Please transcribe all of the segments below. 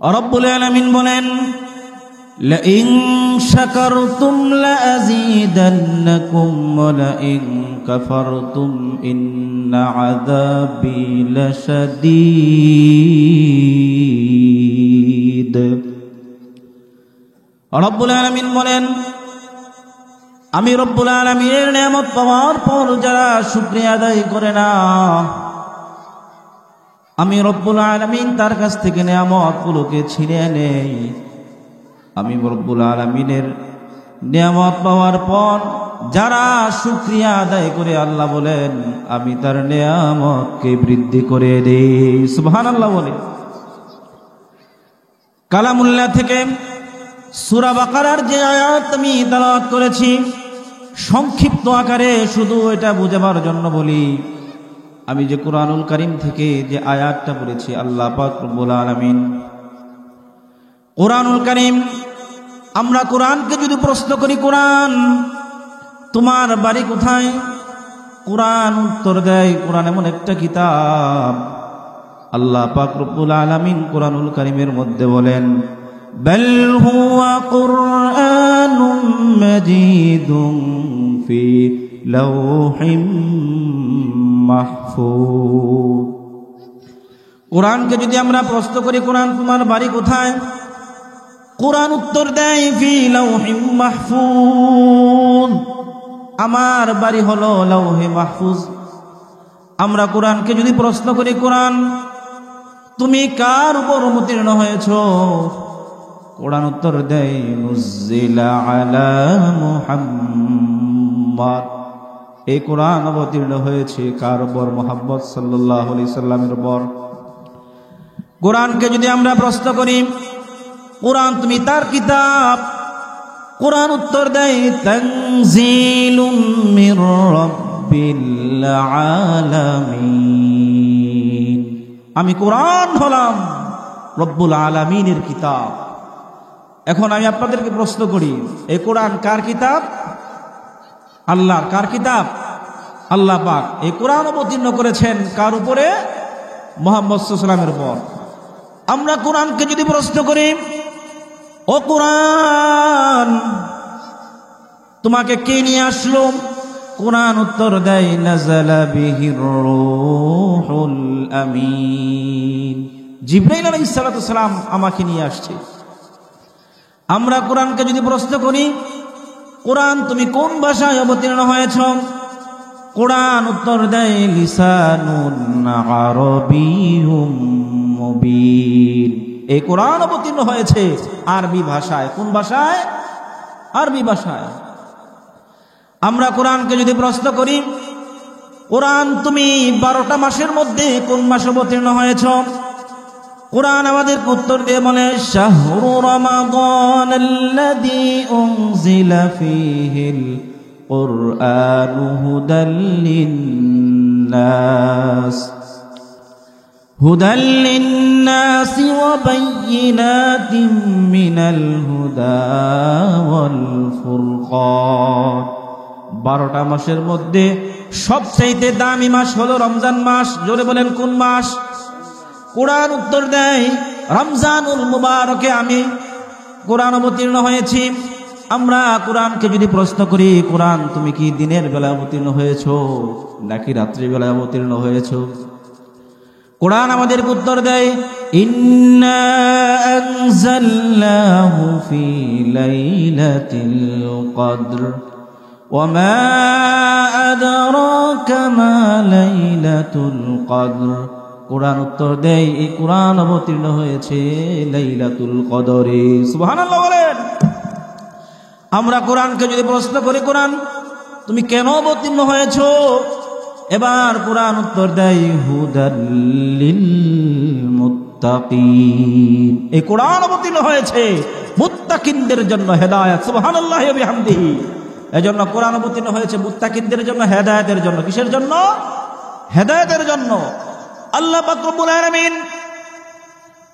রব্বুল আলামিন বলেন, লাইন শাকারতুম লাযীদান্নাকুম ওয়া লাইন কাফারতুম ইন্না আযাবি লাশাদীদ। রব্বুল আলামিন বলেন, আমি রব্বুল আলামিনের নিয়ামত পাওয়ার পর যারা শুকরিয়া আদায় করে না, আমি রব্বুল আলামিন তার কাছ থেকে নিয়ামতগুলোকে ছিনিয়ে নেই। আমি রব্বুল আলামিনের নিয়ামত পাওয়ার পর যারা শুকরিয়া আদায় করে, আল্লাহ বলেন আমি তার নিয়ামতকে বৃদ্ধি করে দেই। সুবহানাল্লাহ বলে। কালামুল্লাহ থেকে সূরা বাকারার যে আয়াত আমি তেলাওয়াত করেছি, সংক্ষিপ্ত আকারে শুধু এটা বুঝাবার জন্য বলি, আমি যে কুরআনুল কারীম থেকে যে আয়াতটা পড়েছি, আল্লাহ পাক রব্বুল আলামিন কুরআনুল কারীম, আমরা কোরআনকে যদি প্রশ্ন করি, কোরআন তোমার বাড়ি কোথায়, কোরআন উত্তর দেয়, কোরআন এমন একটা কিতাব। আল্লাহ পাক রব্বুল আলামিন কুরআনুল কারীমের মধ্যে বলেন, বাল হুয়া কুরআনুম মাজিদুন ফি লাওহিম মাহফুজ। কোরআনকে যদি আমরা প্রশ্ন করি, কোরআন তোমার বাড়ি কোথায়, কোরআন উত্তর দেয় ফি লাওহিম মাহফুজ, আমার বাড়ি হলো লাওহে মাহফুজ। আমরা কোরআনকে যদি প্রশ্ন করি, কোরআন তুমি কার উপর অবতীর্ণ হয়েছো, কোরআন উত্তর দেয় নুজিলা আলা মুহাম্মাদ, এই কোরআন অবতীর্ণ হয়েছে কার উপর, মুহাম্মদ সাল্লাল্লাহু আলাইহি সাল্লামের উপর। কোরআনকে যদি আমরা প্রশ্ন করি, কোরআন তুমি তার কিতাব, কোরআন উত্তর দেয় তানজিলুম মির রাব্বিল আলামিন, আমি কোরআন হলাম রব্বুল আলামিনের কিতাব। এখন আমি আপনাদেরকে প্রশ্ন করি, এই কোরআন কার কিতাব? আল্লাহর। কার কিতাব? আল্লাহ পাক এই কোরআন অবতীর্ণ করেছেন কার উপরে? মুহাম্মদ সাল্লাল্লাহু আলাইহি ওয়াসাল্লামের উপর। আমরা কোরআনকে যদি প্রশ্ন করি, ও কোরআন তোমাকে কে নিয়ে আসলো, কোরআন উত্তর দেয় নাযালা বিহির রূহুল আমিন, জিবরাইল আলাইহিস সালাতু ওয়াস সালাম আমাকে নিয়ে আসছে। আমরা কোরআনকে যদি প্রশ্ন করি, কোরআন তুমি কোন ভাষায় অবতীর্ণ হয়েছ, কোরআন উত্তর দেয় লিসানুন আরাবিয়্যুম মুবিন, এই কোরআন অবতীর্ণ হয়েছে আরবি ভাষায়। কোন ভাষায়? আরবি ভাষায়। আমরা কোরআনকে যদি প্রশ্ন করি, কোরআন তুমি 12টা মাসের মধ্যে কোন মাসে অবতীর্ণ হয়েছ, কোরআন আমাদের উত্তর দিয়ে বলে শাহরু রমাদানাল্লাযী উনজিলা ফীহিল কুরআনু হুদাল লিন্নাস ওয়া বায়্যিনাতিম মিনাল হুদা ওয়াল ফুরকান। 12টা মাসের মধ্যে সবচেয়ে দামি মাস হলো রমজান মাস। জোরে বলেন কোন মাস? কোরআন উত্তর দেয় রমজানুল মুবারকে আমি কোরআন অবতীর্ণ হয়েছি। আমরা কোরআনকে যদি প্রশ্ন করি, কোরআন তুমি কি দিনের বেলা অবতীর্ণ হয়েছো নাকি রাত্রি বেলায় অবতীর্ণ হয়েছো, কোরআন আমাদের উত্তর দেয় ইন্না আনজালনাহু ফি লাইলাতিল কদর ওয়া মা আদরাকা মা লাইলাতুল কদর। কোরআন উত্তর দেয় এই কোরআন অবতীর্ণ হয়েছে লাইলাতুল কদরে। সুবহানাল্লাহ বলেন। আমরা কোরআনকে যদি প্রশ্ন করি, কোরআন তুমি কেন অবতীর্ণ হয়েছো, এবার কোরআন উত্তর দেয় হুদাল লিল মুত্তাকিন, এই কোরআন অবতীর্ণ হয়েছে মুত্তাকিনদের জন্য হেদায়েত। সুবহানাল্লাহি ওয়া বিহামদিহি। এজন্য কোরআন অবতীর্ণ হয়েছে মুত্তাকিনদের জন্য, হেদায়েতের জন্য। কিসের জন্য? হেদায়েতের জন্য। আল্লাহ পাক রব্বুল আলামিন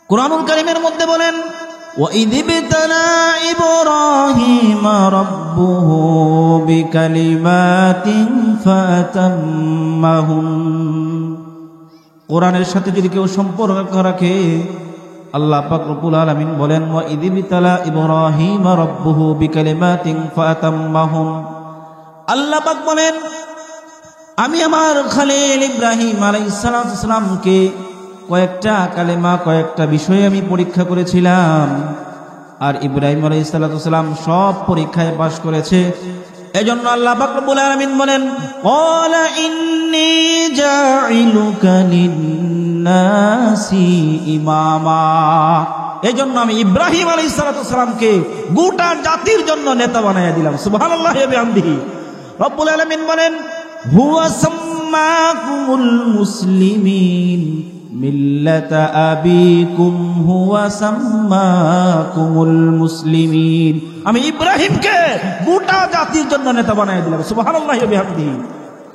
কুরআনুল কারীমের মধ্যে বলেন وَإِذِ ابْتَلَى إِبْرَاهِيمَ رَبُّهُ بِكَلِمَاتٍ فَأَتَمَّهُنَّ। কোরআনের সাথে যদি কেউ সম্পর্ক রাখে, আল্লাহ পাক রব্বুল আলামিন বলেন, ওয়া ইযিবতালা ইব্রাহিম রাব্বুহু বিকালিমাতিন ফাতাম্মাহুম। আল্লাহ পাক বলেন, আমি আমার খলিল ইব্রাহিম আলাইহিস সালামকে কয়েকটা কালেমা, কয়েকটা বিষয়ে আমি পরীক্ষা করেছিলাম, আর ইব্রাহিম আলাইহিস সালাম সব পরীক্ষায় পাশ করেছে। এজন্য আল্লাহ পাক রব্বুল আলামিন বলেন, ক্বালা ইন্নী জাইলুকা লিন-নাসি ইমামা। এজন্য আমি ইব্রাহিম আলাইহিস সালামকে গোটা জাতির জন্য নেতা বানাইয়া দিলাম। সুবহানাল্লাহি ওয়া বিহামদিহি। রব্বুল আলামিন বলেন, হুয়া সাম্মাকুমুল মুসলিমিন মিল্লাতা আবিকুম হুয়া সাম্মাকুমুল মুসলিমিন। আমি ইব্রাহিমকে গোটা জাতির জন্য নেতা বানাই দিলাম। সুবহানাল্লাহি ওয়া বিহামদিহি।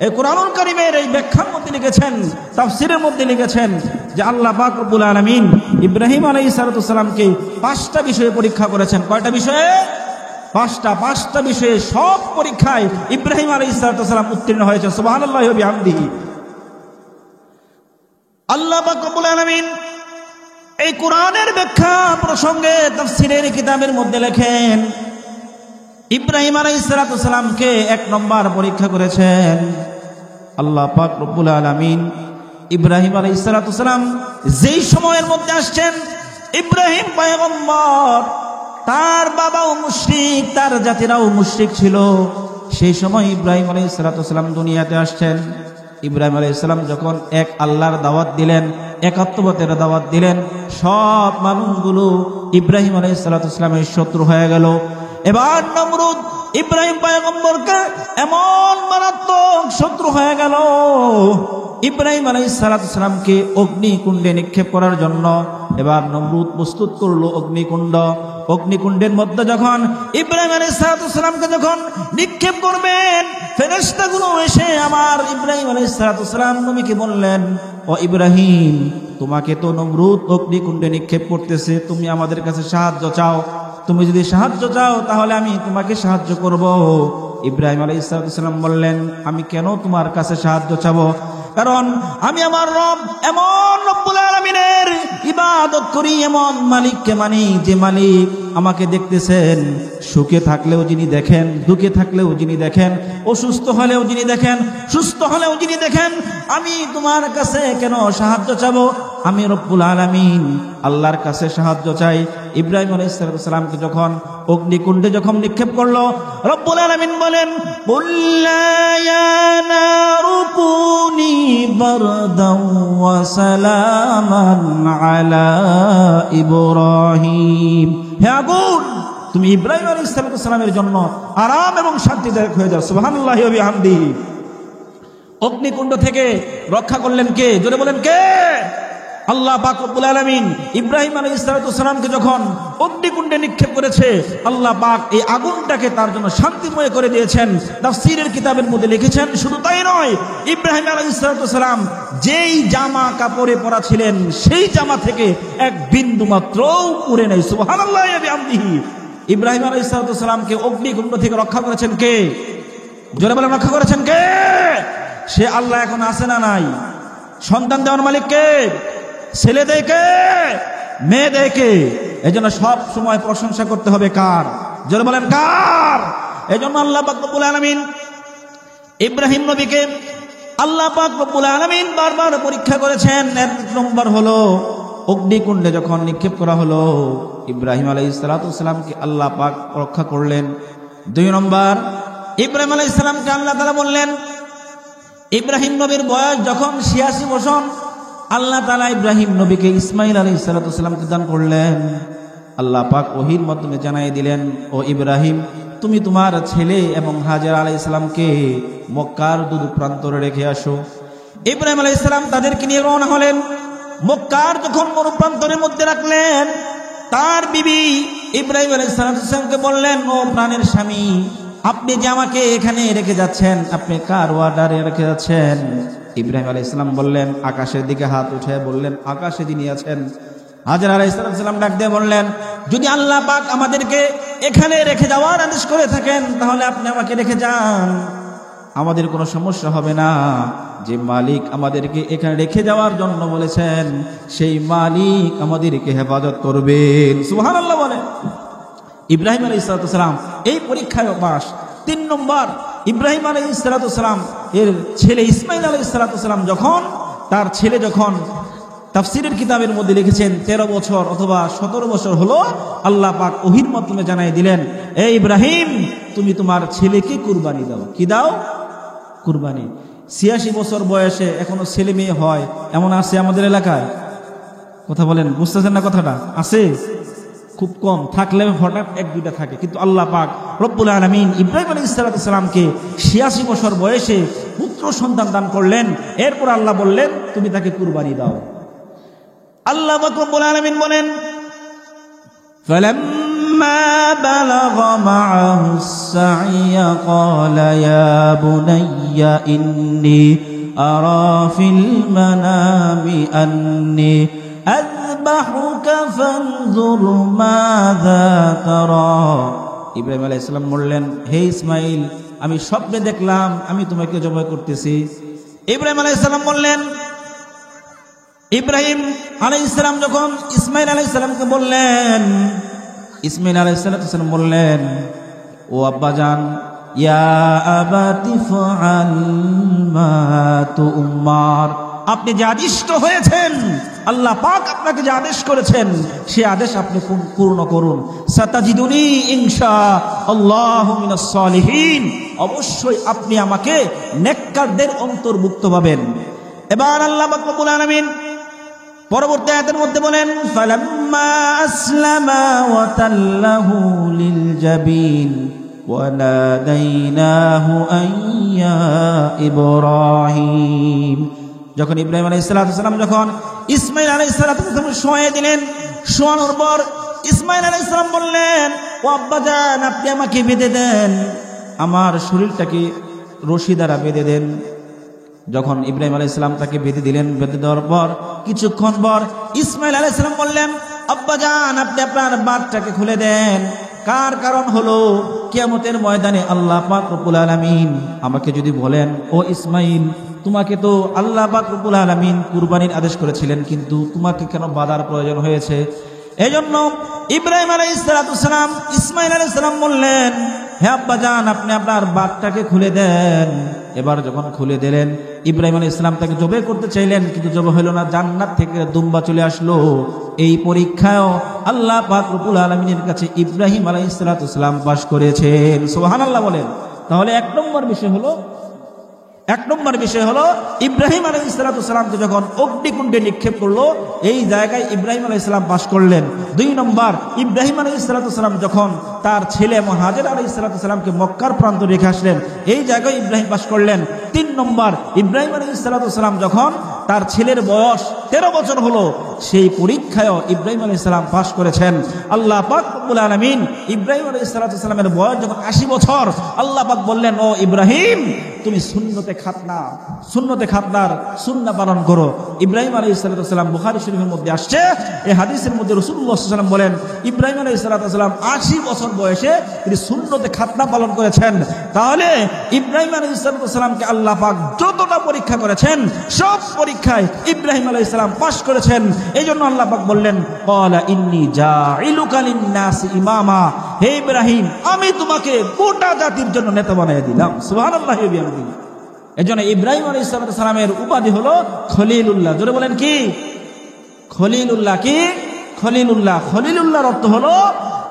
এই কোরআনুল কারীমের এই ব্যাখ্যার মধ্যে লিখেছেন, তাফসীরের মধ্যে লিখেছেন যে আল্লাহ পাক রব্বুল আলামিন ইব্রাহিম আলাইহিস সালামকে 5টা বিষয়ে পরীক্ষা করেছেন। কয়টা বিষয়ে? 5টা বিষয়ে সব পরীক্ষায় ইব্রাহিম আলাইহিস সালাম উত্তীর্ণ হয়েছে। সুবহানাল্লাহি ওয়া বিহামদিহি। আল্লাহ পাক রব্বুল আলামিন এই কোরআনের ব্যাখ্যা প্রসঙ্গে তাফসীরের কিতাবের মধ্যে লেখেন, ইব্রাহিম আলাইহিস সালামকে 1 নম্বর পরীক্ষা করেছেন। আল্লাহ পাক রব্বুল আলামিন ইব্রাহিম আলাইহিস সালাম যেই সময়ের মধ্যে আসছেন, ইব্রাহিম পয়গম্বর, তার বাবাও মুশরিক, তার জাতিরাও মুশরিক ছিল। সেই সময় ইব্রাহিম আলাইহিস সালাম দুনিয়াতে আসছেন। ইব্রাহিম আলাইহিস সালাম যখন এক আল্লাহর দাওয়াত দিলেন, একাত্মবাদের দাওয়াত দিলেন, সব মানুষগুলো ইব্রাহিম আলাইহিস সালামের শত্রু হয়ে গেল। এবার নমরুদ ইব্রাহিম পয়গম্বরকে এমন মারাত্মক শত্রু হয়ে গেল, ইব্রাহিম আলাইহিস সালামকে অগ্নিকুণ্ডে নিক্ষেপ করার জন্য এবার নমরুদ প্রস্তুত করলো অগ্নিকুণ্ড। অগ্নিকুণ্ডের মধ্যে যখন ইব্রাহিম আলাইহিস সালামকে যখন নিক্ষেপ করবেন, ফেরেশতাগুলো এসে আমার ইব্রাহিম আলাইহিস সালাম নবীকে বললেন, ও ইব্রাহিম, তোমাকে তো নমরুদ অগ্নিকুণ্ডে নিক্ষেপ করতেছে, তুমি আমাদের কাছে সাহায্য চাও। তুমি যদি সাহায্য চাও তাহলে আমি তোমাকে সাহায্য করব। ইব্রাহিম আলাইহিস সালাম বললেন, আমি কেন তোমার কাছে সাহায্য চাবো? কারণ আমি আমার রব এমন রব্বুল আলামিনের ইবাদত করি, এমন মালিককে মানি যে মালিক আমাকে দেখতেছেন, সুখে থাকলেও যিনি দেখেন, দুঃখে থাকলেও যিনি দেখেন, অসুস্থ হলেও যিনি দেখেন, সুস্থ হলেও যিনি দেখেন। আমি তোমার কাছে কেন সাহায্য চাবো? আমি রব্বুল আলামিন আল্লাহর কাছে সাহায্য চাই। ইব্রাহিম আলাইহিস সালামকে যখন অগ্নিকুণ্ডে যখন নিক্ষেপ করলো, রব্বুল আলামিন বলেন, কুল্লা ইয়া নারু কুনি বারদান ওয়া সালামান আলা ইব্রাহিম। হে আগুন, তুমি ইব্রাহিম আলাইহিস সালামের জন্য আরাম এবং শান্তিদায়ক হয়ে যাও। সুবহানাল্লাহি ওয়া বিহামদিহি। অগ্নিকুণ্ড থেকে রক্ষা করলেন কে? জোরে বলেন কে? আল্লাহ পাক রব্বুল আলামিন ইব্রাহিম আলাইহিস সালামকে যখন অগ্নিকুণ্ডে নিক্ষেপ করেছে, আল্লাহ পাক এই আগুনটাকে তার জন্য শান্তিময় করে দিয়েছেন। তাফসীরের কিতাবের মধ্যে লিখেছেন, শুধু তাই নয়, ইব্রাহিম আলাইহিস সালাম যেই জামা কাপড়ে পরা ছিলেন, সেই জামা থেকে এক বিন্দু মাত্র উড়ে নাই। সুবহানাল্লাহি ওয়া বিহামদিহি। ইব্রাহিম আলাইহিস সালামকে অগ্নিকুণ্ড থেকে রক্ষা করেছেন কে? জোরে বলেন, রক্ষা করেছেন কে? সে আল্লাহ এখন আছে না নাই? সন্তান দেওয়ার মালিক কে? ছেলে দেয় কে? মেয়ে দেয় কে? এজন্য সব সময় প্রশংসা করতে হবে কার? জোরে বলেন কার? এজন্য আল্লাহ পাক রব্বুল আলামিন ইব্রাহিম নবীকে আল্লাহ পাক রব্বুল আলামিন বারবার পরীক্ষা করেছেন। 1 নম্বর হলো অগ্নিকুণ্ডে যখন নিক্ষেপ করা হলো, ইব্রাহিম আলাইহিস সালামকে আল্লাহ পাক রক্ষা করলেন। 2 নম্বর, ইব্রাহিম আলাইহিস সালামকে আল্লাহ তাআলা বললেন, ইব্রাহিম নবীর বয়স যখন 86 বছর, আল্লাহ তাআলা ইব্রাহিম নবীকে ইসমাইল আলাইহিস সালামকে দান করলেন। আল্লাহ পাক ওহীর মাধ্যমে জানাই দিলেন, ও ইব্রাহিম, তুমি তোমার ছেলে এবং হাজেরা আলাইহিস সালামকে মক্কার দূর প্রান্তরে রেখে আসো। ইব্রাহিম আলাইহিস সালাম তাদেরকে নিয়ে রওনা হলেন। মক্কার যখন মরুপ্রান্তরের মধ্যে রাখলেন, তার বিবি ইব্রাহিম আলাইহিস সালামকে বললেন, ও প্রাণের স্বামী, আপনি যে আমাকে এখানে রেখে যাচ্ছেন, আপনি কার অর্ডারে রেখে যাচ্ছেন? ইব্রাহিম আলাইহিস সালাম বললেন, আকাশের দিকে হাত উঠে বললেন, আকাশে যিনি আছেন। হাজেরা আলাইহিস সালাম ডাক দিয়ে বললেন, যদি আল্লাহ পাক আমাদেরকে এখানে রেখে যাওয়ার আদেশ করে থাকেন, তাহলে আপনি আমাকে রেখে যান। আমাদের কোনো সমস্যা হবে না। যে মালিক আমাদেরকে এখানে রেখে যাওয়ার জন্য বলেছেন, সেই মালিক আমাদেরকে হেফাজত করবেন। সুবহানাল্লাহ বলেন। ইব্রাহিম আলাইহিস সালাম এই পরীক্ষায় পাস। 3 নম্বর, ইব্রাহিম আলাইহিস সালাম এর ছেলে ইসমাইল আলাইহিস সালাম যখন তার ছেলে যখন তাফসীরের কিতাবের মধ্যে লিখেছেন 13 বছর অথবা 17 বছর হলো, আল্লাহ পাক ওহীর মাধ্যমে জানাই দিলেন, এই ইব্রাহিম তুমি তোমার ছেলেকে কুরবানি দাও। কি দাও? কুরবানি। 86 বছর বয়সে এখনো ছেলে মেয়ে হয় এমন আছে আমাদের এলাকায়? কথা বলেন, বুঝতেছেন না কথাটা? আছে খুব কম, থাকলে হঠাৎ 1-2টা থাকে। কিন্তু আল্লাহ পাক রব্বুল আলামিন ইব্রাহিম আলাইহিস সালামকে 86 বছর বয়সে পুত্র সন্তান দান করলেন। এরপর আল্লাহ বললেন তুমি তাকে কুরবানি দাও। আল্লাহ পাক রব্বুল আলামিন বলেন, ফালাম্মা বালাগা মা'আহুস সা'য়া ক্বালা ইয়া বুনাইয়া ইন্নী আরা ফিল মানামি আন্নী আযবাহুকা ফানজুর মাযা তারা। ইব্রাহিম আলাইহিস সালাম বললেন, হে ইসমাইল, আমি স্বপ্নে দেখলাম আমি তোমাকে জবাই করতেছি। ইব্রাহিম আলাইহিস সালাম বললেন, ইব্রাহিম আলাইহিস সালাম যখন ইসমাইল আলাইহিস সালামকে বললেন, ইসমাইল আলাইহিস সালাম বললেন, ও আব্বাজান, ইয়া আবাতি ফাআল মা তুমার, আপনি যে আদিষ্ট হয়েছেন, আল্লাহ পাক আপনাকে যে আদেশ করেছেন সে আদেশ আপনি পূর্ণ করুন। সাতাজিদুনি ইনশাআল্লাহু মিনাস সালিহিন, অবশ্যই আপনি আমাকে নেককারদের অন্তর্ভুক্ত পাবেন। এবার আল্লাহ পাক রব্বুল আলামিন পরবর্তী আয়াতের মধ্যে বলেন, ফালাম্মা আসলামা ওয়া তাল্লাহু লিল জাবিন ওয়া নাদাইনাহু আইয়া ইব্রাহিম। যখন ইব্রাহিম আলাইহিস সালাম যখন ইসমাইল আলাইহিস সালাম শোয়া দিলেন, শোয়ানোর পর ইসমাইল আলাইহিস সালাম বললেন, ও আব্বাজান, আপনি আমাকে বেঁধে দেন, আমার শরীরটাকে রশি দ্বারা বেঁধে দেন। যখন ইব্রাহিম আলাইহিস সালাম তাকে বেঁধে দিলেন, বেঁধে দেওয়ার পর কিছুক্ষণ পর ইসমাইল আলাইহিস সালাম বললেন, আব্বাজান, আপনি আপনার বাতটাকে খুলে দেন। কারণ হলো কিয়ামতের ময়দানে আল্লাহ পাক রব্বুল আলামিন আমাকে যদি বলেন, ও ইসমাইল, তোমাকে তো আল্লাহ পাক রব্বুল আলামিন কুরবানির আদেশ করেছিলেন, কিন্তু তোমাকে কেন বাধার প্রয়োজন হয়েছে? এজন্য ইব্রাহিম আলাইহিস সালাম ইসমাইল আলাইহিস সালাম বললেন, হে আব্বাজান, আপনি আপনার বাতটাকে খুলে দেন। এবার যখন খুলে দিলেন, ইব্রাহিম আলাইহিস সালাম তাকে জবাই করতে চাইলেন, কিন্তু জবাই হলো না। জান্নাত থেকে দুম্বা চলে আসলো। এই পরীক্ষায়ও আল্লাহ পাক রব্বুল আলামিনের কাছে ইব্রাহিম আলাইহিস সালাম পাস করেছেন। সুবহানাল্লাহ বলেন। তাহলে এক নম্বর বিষয় হলো ইব্রাহিম আলাইহিস সালামকে যখন অগ্নিকুণ্ডে নিক্ষেপ করলো, এই জায়গায় ইব্রাহিম আলাইহিস সালাম পাস করলেন। 2 নম্বর, ইব্রাহিম আলাইহিস সালাম যখন তার ছেলে হাজের আলাইহিস সালামকে মক্কার প্রান্ত রেখে আসলেন, এই জায়গায় ইব্রাহিম পাস করলেন। 3 নম্বর, ইব্রাহিম আলাইহিস সালাম যখন তার ছেলের বয়স 13 বছর হলো, সেই পরীক্ষায়ও ইব্রাহিম আলাইহিস সালাম পাস করেছেন। আল্লাহ পাক রব্বুল আলামিন ইব্রাহিম আলাইহিস সালামের বয়স যখন 80 বছর, আল্লাহ পাক বললেন, ও ইব্রাহিম, তুমি সুন্নতে খাতনার সুন্নাহ পালন করো। ইব্রাহিম আলাইহিস সালাম, বুখারী শরীফের মধ্যে আসছে, এই হাদিসের মধ্যে রাসূলুল্লাহ সাল্লাল্লাহু আলাইহি ওয়াসাল্লাম বলেন, ইব্রাহিম আলাইহিস সালাম 80 বছর বয়সে তিনি সুন্নতে খাতনা পালন করেছেন। তাহলে ইব্রাহিম আলাইহিস সালামকে আল্লাহ পাক যতটা পরীক্ষা করেছেন, সব পরীক্ষায় ইব্রাহিম আলাইহিস সালাম পাস করেছেন। এই জন্য আল্লাহ পাক বললেন, ক্বালা ইন্নী জাইলুকা লিন-নাসি ইমামা, হে ইব্রাহিম, আমি তোমাকে গোটা জাতির জন্য নেতা বানিয়ে দিলাম। সুবহানাল্লাহি ওয়া বিহামদিহি। এজন্য ইব্রাহিম আলাইহিস সালামের উপাধি হলো খলিলুল্লাহ। জোরে বলেন কি? খলিলুল্লাহ। কি খলিলুল্লাহ? খলিলুল্লাহর অর্থ হলো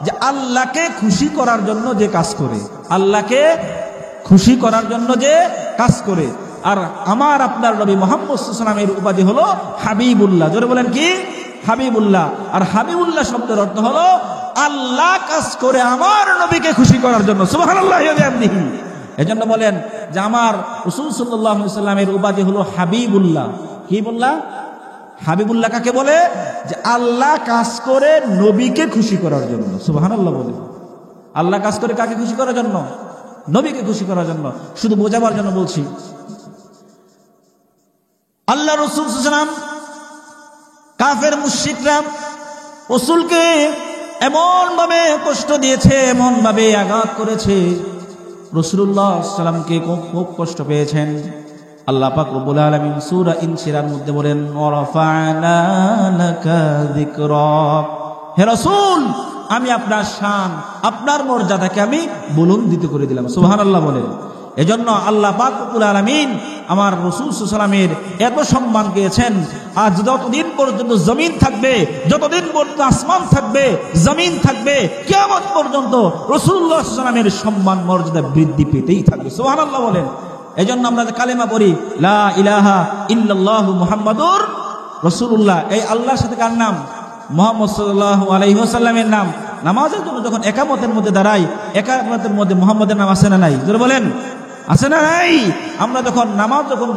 যে আল্লাহকে খুশি করার জন্য যে কাজ করে, আল্লাহকে খুশি করার জন্য যে কাজ করে। আর আমার আপনার নবী মুহাম্মদ সাল্লাল্লাহু আলাইহি ওয়াসাল্লামের উপাধি হলো হাবিবুল্লাহ। জোরে বলেন কি? হাবিবুল্লাহ। আর হাবিবুল্লাহ শব্দের অর্থ হলো আল্লাহ কাজ করে আমার নবীকে খুশি করার জন্য। সুবহানাল্লাহি ওয়া বিহামদিহি। এজন্য বলেন যে আমার রাসূল সাল্লাল্লাহু আলাইহি ওয়াসাল্লামের উপাধি হলো হাবিবুল্লাহ। কি বললাম? হাবিবুল্লাহ কাকে বলে? যে আল্লাহ কাজ করে নবীকে খুশি করার জন্য। সুবহানাল্লাহ বলে। আল্লাহ কাজ করে কাকে খুশি করার জন্য? নবীকে খুশি করার জন্য। শুধু বোঝাবার জন্য বলছি। আল্লাহ রাসূল সাল্লাল্লাহু আলাইহি ওয়াসাল্লাম, কাফের মুশরিকরা রাসূলকে এমন ভাবে কষ্ট দিয়েছে, এমন ভাবে আঘাত করেছে, রাসূলুল্লাহ সাল্লামকে খুব কষ্ট পেয়েছেন। আল্লাহ পাক রব্বুল আলামিন সূরা ইনশিরার মধ্যে বলেন, ওয়ারাফা'না লাকা যিকরাক, হে রাসূল আমি আপনার শান, আপনার মর্যাদাকে আমি বুলন্দিত করে দিলাম। সুবহানাল্লাহ বলেন। এজন্য আল্লাহ পাক রব্বুল আলামিন আমার রাসূল সাল্লাল্লাহু আলাইহি ওয়াসাল্লামের এত সম্মান দিয়েছেন। আজ যতদিন পর্যন্ত জমিন থাকবে, যতদিন পর্যন্ত আসমান থাকবে, জমিন থাকবে, কিয়ামত পর্যন্ত রাসূলুল্লাহ সাল্লাল্লাহু আলাইহি ওয়াসাল্লামের সম্মান মর্যাদা বৃদ্ধি পেতেই থাকবে। সুবহানাল্লাহ বলেন। এজন্য আমরা যে কালেমা পড়ি, লা ইলাহা ইল্লাল্লাহু মুহাম্মাদুর রাসূলুল্লাহ, এই আল্লাহর সাথে কার নাম? মুহাম্মদ সাল্লাল্লাহু আলাইহি ওয়াসাল্লামের নাম। নামাজের জন্য যখন একামতের মধ্যে দাঁড়াই, একামতের মধ্যে মুহাম্মদের নাম আছে না নাই? জোরে বলেন, আছে না নাই? আমরা যখন নামাজ যখন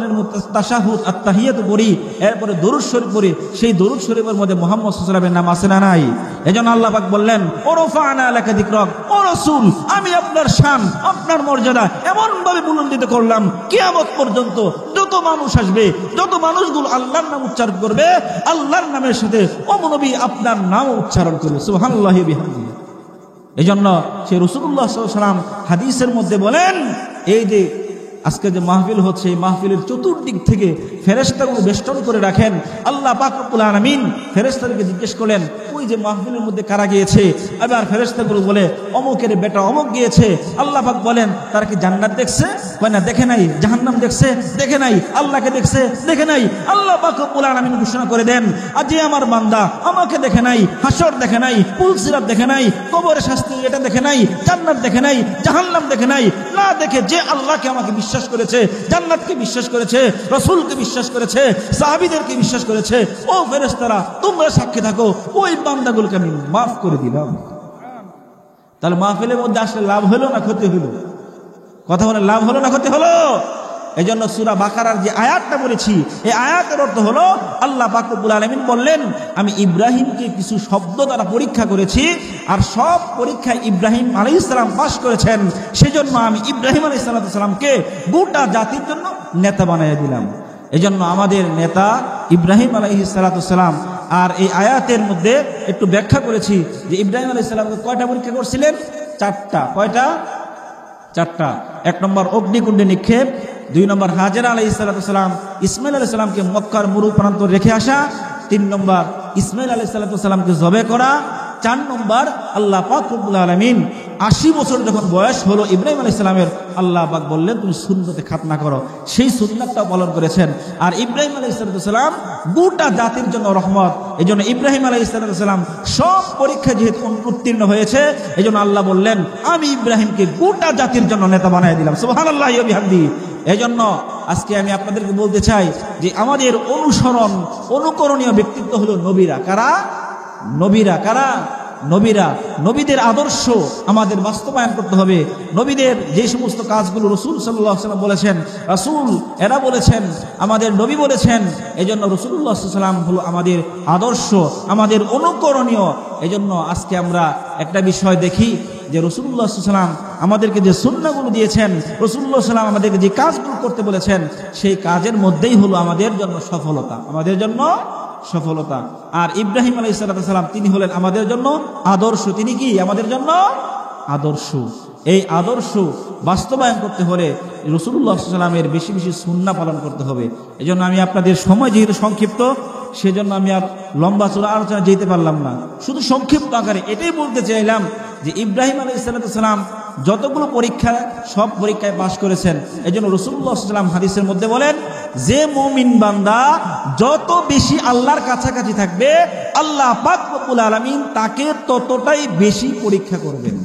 তাশাহুদ আত-তাহিয়াতু পড়ি, এরপরে দরুদ শরীফ পড়ি, সেই দরুদ শরীফের মধ্যে মুহাম্মদ সাল্লাল্লাহু আলাইহি ওয়াসাল্লামের নাম আছে না নাই? এজন্য আল্লাহ পাক বললেন, ওয়ারাফা'না লাকা যিকরাক, ও রাসূল আমি আপনার শান, আপনার মর্যাদা এমন ভাবে বুলন্দিত করলাম, কিয়ামত পর্যন্ত যত মানুষ আসবে, যত মানুষগুলো আল্লাহর নাম উচ্চারণ করবে, আল্লাহর নামের সাথে ও নবী আপনার নাম উচ্চারণ করবে। সুবহানাল্লাহি বিহামদিহি। এজন্য সেই রাসূলুল্লাহ সাল্লাল্লাহু আলাইহি ওয়াসাল্লাম হাদিসের মধ্যে বলেন, এই যে আজকে যে মাহফিল হচ্ছে, এই মাহফিলের চতুর্দিক থেকে ফেরেশতাগুলো বেষ্টন করে রাখেন। আল্লাহ পাক রব্বুল আলামিন ফেরেশতাদেরকে জিজ্ঞেস করলেন, ওই যে মাহফিলের মধ্যে কারা গিয়েছে? এবার ফেরেশতাগুলো বলে, অমুকের বেটা অমুক গিয়েছে। আল্লাহ পাক বলেন, তারা কি জান্নাত দেখছে? কয় না, দেখে নাই। জাহান্নাম দেখছে? দেখে নাই। আল্লাহকে দেখছে? দেখে নাই। আল্লাহ পাক রব্বুল আলামিন ঘোষণা করে দেন, আজ যে আমার বান্দা আমাকে দেখে নাই, হাসর দেখে নাই, পুলসিরাত দেখে নাই, কবরের শাস্তি এটা দেখে নাই, জান্নাত দেখে নাই, জাহান্নাম দেখে নাই, না দেখে যে আল্লাহকে আমাকে বিশ্বাস করেছে, জান্নাতকে বিশ্বাস করেছে, রাসূলকে বিশ্বাস করেছে, সাহাবীদেরকে বিশ্বাস করেছে, ও ফেরেশতারা তোমরা সাক্ষী থাকো, ওই বান্দাগুলোকে আমি মাফ করে দিলাম। তাহলে মাহফিলের মধ্যে আসলে লাভ হলো না ক্ষতি হলো? কথা বলে, লাভ হলো না ক্ষতি হলো? এই জন্য সূরা বাকারার যে আয়াতটা বলেছি, এই আয়াতের অর্থ হলো আল্লাহ পাক রব্বুল আলামিন বললেন, আমি ইব্রাহিমকে কিছু শব্দ দ্বারা পরীক্ষা করেছি, আর সব পরীক্ষায় ইব্রাহিম আলাইহিস সালাম পাস করেছেন। সেজন্য আমি ইব্রাহিম আলাইহিস সালামকে গোটা জাতির জন্য নেতা বানিয়ে দিলাম। এজন্য আমাদের নেতা ইব্রাহিম আলাইহিস সালাম। আর এই আয়াতের মধ্যে একটু ব্যাখ্যা করেছি যে ইব্রাহিম আলাইহিস সালামকে কয়টা পরীক্ষা করছিলেন? চারটা। কয়টা? চারটা। এক নম্বর অগ্নিকুণ্ডে নিক্ষেপ, দুই নম্বর হাজেরা আলাইহিস সালাম ইসমাইল আলাইহিস সালামকে মক্কার মরু প্রান্তরে রেখে আসা, তিন নম্বর ইসমাইল আলাইহিস সালামকে জবে করা, চার নম্বর আল্লাহ পাক রব্বুল আলামিন 80 বছর যখন বয়স হলো ইব্রাহিম আলাইহিস সালামের, আল্লাহ পাক বললেন তুমি সুন্নতে খাতনা করো। সেই সুন্নাতটা পালন করেছেন। আর ইব্রাহিম আলাইহিস সালাম গোটা জাতির জন্য রহমত। এই জন্য ইব্রাহিম আলাইহিস সালাম সব পরীক্ষা যেহেতু উত্তীর্ণ হয়েছে, এই জন্য আল্লাহ বললেন আমি ইব্রাহিমকে গোটা জাতির জন্য নেতা বানিয়ে দিলাম। সুবহানাল্লাহি ওয়া বিহামদিহি। এই জন্য আজকে আমি আপনাদেরকে বলতে চাই যে আমাদের অনুকরণীয় ব্যক্তিত্ব হলো নবীরা। কারা? নবীরা। কারা? নবীরা। নবীদের আদর্শ আমাদের বাস্তবায়ন করতে হবে। নবীদের যে সমস্ত কাজগুলো রাসূল সাল্লাল্লাহু আলাইহি ওয়াসাল্লাম বলেছেন, রাসূল এরা বলেছেন, আমাদের নবী বলেছেন, এজন্য রাসূলুল্লাহ সাল্লাল্লাহু আলাইহি ওয়াসাল্লাম হলো আমাদের আদর্শ, আমাদের অনুকরণীয়। এজন্য আজকে আমরা একটা বিষয় দেখি যে রাসূলুল্লাহ সাল্লাল্লাহু আলাইহি ওয়াসাল্লাম আমাদেরকে যে সুন্নাহগুলো দিয়েছেন, রাসূলুল্লাহ সাল্লাল্লাহু আলাইহি ওয়াসাল্লাম আমাদেরকে যে কাজগুলো করতে বলেছেন, সেই কাজের মধ্যেই হলো আমাদের জন্য সফলতা, আমাদের জন্য সফলতা। আর ইব্রাহিম আলাইহিস সালাম তিনি হলেন আমাদের জন্য আদর্শ। তিনি কি আমাদের জন্য আদর্শ? এই আদর্শ বাস্তবায়ন করতে হলে রাসূলুল্লাহ সাল্লাল্লাহু আলাইহি ওয়াসাল্লামের বেশি বেশি সুন্নাহ পালন করতে হবে। এজন্য আমি আপনাদের সময় যেহেতু সংক্ষিপ্ত, সেজন্য আমি আর লম্বা চূড়া আলোচনা যেতে পারলাম না, শুধু সংক্ষিপ্ত আকারে এটাই বলতে চাইলাম যে ইব্রাহিম আলাইহিস সালাম যতগুলো পরীক্ষা, সব পরীক্ষায় পাশ করেছেন। এই জন্য রাসূলুল্লাহ সাল্লাল্লাহু আলাইহি ওয়াসাল্লাম হাদিসের মধ্যে বলেন, যে মুমিন বান্দা যত বেশি আল্লাহর কাছাকাছি থাকবে, আল্লাহ পাক রব্বুল আলামিন তাকে ততটাই বেশি পরীক্ষা করবেন।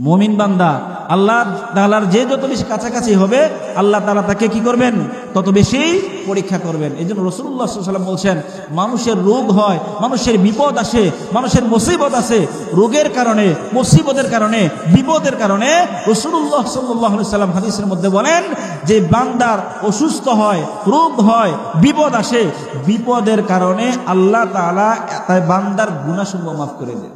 মুমিন বান্দা আল্লাহ তাআলার যে যত বেশি কাছাকাছি হবে, আল্লাহ তাআলা তাকে কি করবেন? তত বেশি পরীক্ষা করবেন। এই জন্য রাসূলুল্লাহ সাল্লাল্লাহু আলাইহি ওয়াসাল্লাম বলছেন, মানুষের রোগ হয়, মানুষের বিপদ আসে, মানুষের মুসিবত আসে, রোগের কারণে, মুসিবতের কারণে, বিপদের কারণে। রাসূলুল্লাহ সাল্লাল্লাহু আলাইহি ওয়াসাল্লাম হাদিসের মধ্যে বলেন যে বান্দার অসুস্থ হয়, রোগ হয়, বিপদ আসে, বিপদের কারণে আল্লাহ তাআলা তাই বান্দার গুনাহসমূহ মাফ করে দেন।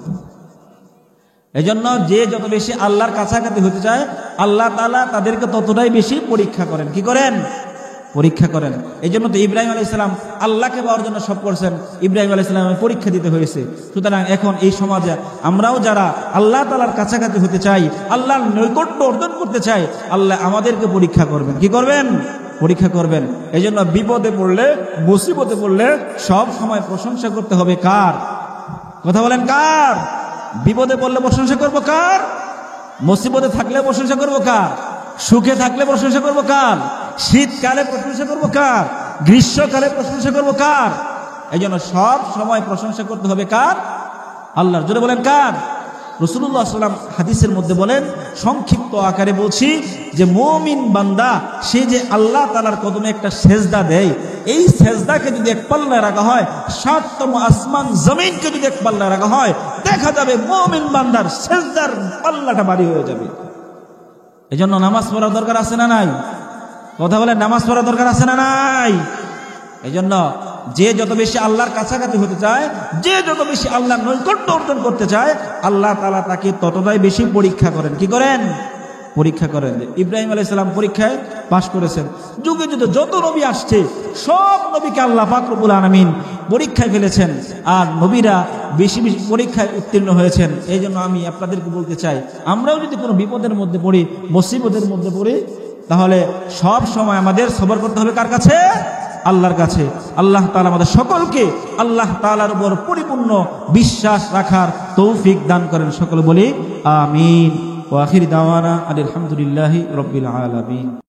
এজন্য যে যত বেশি আল্লাহর কাছাকাছি হতে চায়, আল্লাহ তাআলা তাদেরকে ততটাই বেশি পরীক্ষা করেন। কি করেন? পরীক্ষা করেন। এই জন্য তো ইব্রাহিম আলাইহিস সালাম আল্লাহকে পাওয়ার জন্য সব করছেন, ইব্রাহিম আলাইহিস সালামের পরীক্ষা দিতে হয়েছে। সুতরাং এখন এই সমাজে আমরাও যারা আল্লাহ তাআলার কাছাকাছি হতে চাই, আল্লাহর নৈকট্য অর্জন করতে চাই, আল্লাহ আমাদেরকে পরীক্ষা করবেন। কি করবেন? পরীক্ষা করবেন। এই জন্য বিপদে পড়লে, মুসিবতে পড়লে সব সময় প্রশংসা করতে হবে কার? কথা বলেন, কার? বিপদে পড়লে প্রশংসা করবো কার? মুসিবতে থাকলে প্রশংসা করবো কার? সুখে থাকলে প্রশংসা করবো কার? শীতকালে প্রশংসা করবো কার? গ্রীষ্মকালে প্রশংসা করবো কার? এই জন্য সব সময় প্রশংসা করতে হবে কার? আল্লাহর। জোরে বলেন কার? রাসূলুল্লাহ সাল্লাল্লাহু আলাইহি ওয়াসাল্লাম হাদিসের মধ্যে বলেন, সংক্ষিপ্ত আকারে বলছি, যে মুমিন বান্দা সে যে আল্লাহ তাআলার কদমে একটা সেজদা দেয়, এই সেজদাকে যদি এক পাল্লায় রাখা হয়, সাততম আসমান জমিনকে যদি এক পাল্লায় রাখা হয়, দেখা যাবে মুমিন বান্দার সেজদার পাল্লাটা ভারী হয়ে যাবে। এই জন্য নামাজ পড়া দরকার আছে না নাই? কথা বলেন, নামাজ পড়া দরকার আছে না নাই? এই জন্য যে যত বেশি আল্লাহর কাছাকাছি হতে চায়, যে যত বেশি আল্লাহর নৈকট্য অর্জন করতে চায়, আল্লাহ তাআলা তাকে ততটাই বেশি পরীক্ষা করেন। কি করেন? পরীক্ষা করেন। ইব্রাহিম আলাইহিস সালাম পরীক্ষায় পাশ করেছেন। যুগে যুগে যত নবী আসছে, সব নবীকে আল্লাহ পাক রব্বুল আলামিন পরীক্ষায় ফেলেছেন, আর নবীরা বেশি বেশি পরীক্ষায় উত্তীর্ণ হয়েছেন। এই জন্য আমি আপনাদেরকে বলতে চাই, আমরাও যদি কোনো বিপদের মধ্যে পড়ি, মুসিবতের মধ্যে পড়ি, তাহলে সব সময় আমাদের সবর করতে হবে কার কাছে? আল্লাহর কাছে। আল্লাহ তাআলা আমাদের সকলকে আল্লাহ তাআলার উপর পরিপূর্ণ বিশ্বাস রাখার তৌফিক দান করেন। সকলে বলি আমিন। ওয়া আখির দাওয়ানা আলহামদুলিল্লাহি রাব্বিল আলামিন।